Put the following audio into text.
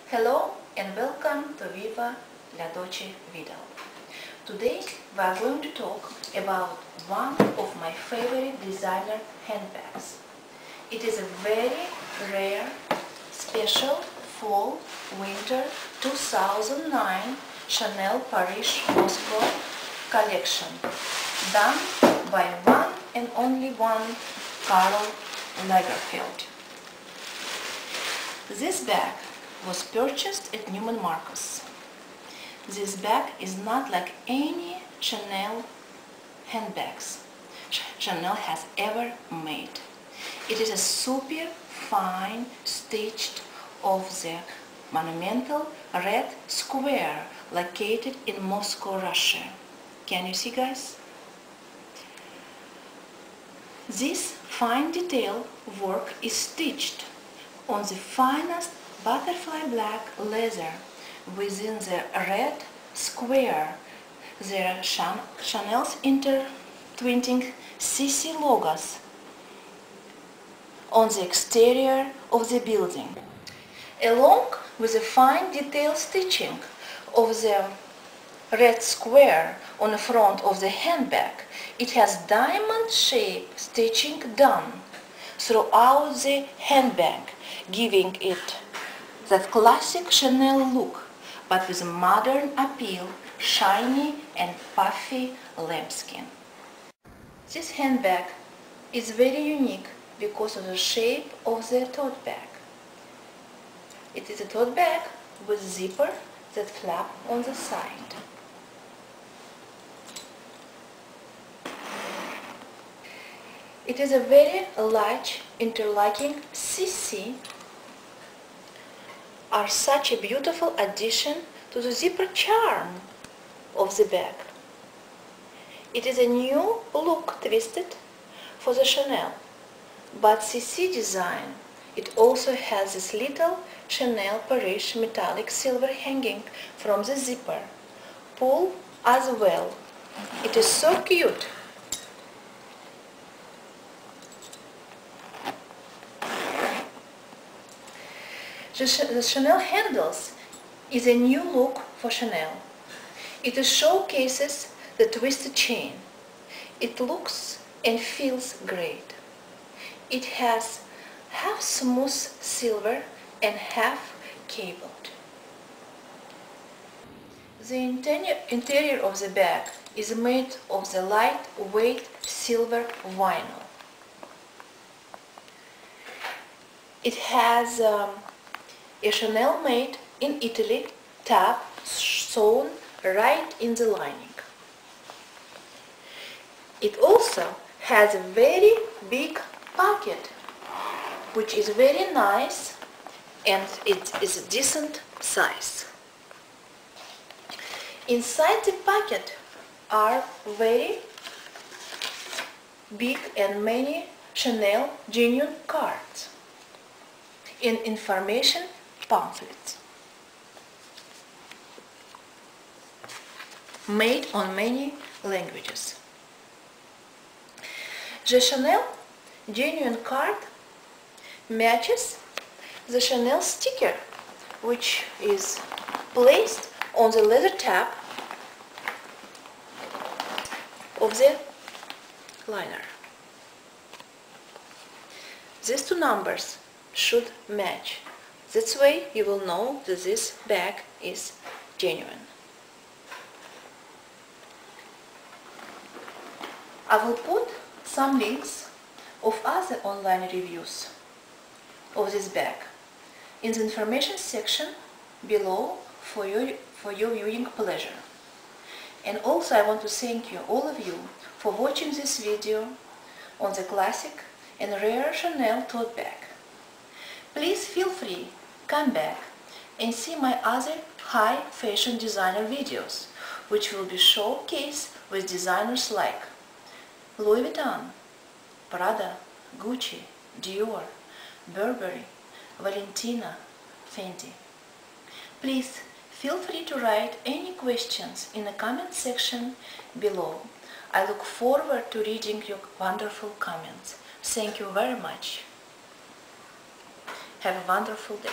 Hello and welcome to Viva La Dolce Vita. Today we are going to talk about one of my favorite designer handbags. It is a very rare, special fall-winter 2009 Chanel Paris Moscow collection, done by one and only one Karl Lagerfeld. This bag was purchased at Neiman Marcus. This bag is not like any Chanel handbags Chanel has ever made. It is a super fine stitched of the monumental red square located in Moscow, Russia. Can you see, guys? This fine detail work is stitched on the finest butterfly black leather within the red square. There are Chanel's intertwining CC logos on the exterior of the building, along with the fine detail stitching of the red square on the front of the handbag. It has diamond-shaped stitching done throughout the handbag, giving it that classic Chanel look, but with a modern appeal, shiny and puffy lambskin. This handbag is very unique because of the shape of the tote bag. It is a tote bag with zipper that flap on the side. It is a very large interlocking CC are such a beautiful addition to the zipper charm of the bag. It is a new look twisted for the Chanel, but CC design. It also has this little Chanel Paris metallic silver hanging from the zipper, pull as well. It is so cute. The Chanel handles is a new look for Chanel. It showcases the twisted chain. It looks and feels great. It has half smooth silver and half cabled. The interior of the bag is made of the lightweight silver vinyl. It has a Chanel made in Italy tab sewn right in the lining. It also has a very big pocket, which is very nice, and it is a decent size. Inside the pocket are very big and many Chanel genuine cards in information pamphlets made on many languages. The Chanel genuine card matches the Chanel sticker, which is placed on the leather tab of the liner. These two numbers should match. This way you will know that this bag is genuine. I will put some links of other online reviews of this bag in the information section below for your viewing pleasure. And also I want to thank you, all of you, for watching this video on the classic and rare Chanel tote bag. Please feel free, come back and see my other high fashion designer videos, which will be showcased with designers like Louis Vuitton, Prada, Gucci, Dior, Burberry, Valentina, Fendi. Please feel free to write any questions in the comment section below. I look forward to reading your wonderful comments. Thank you very much. Have a wonderful day.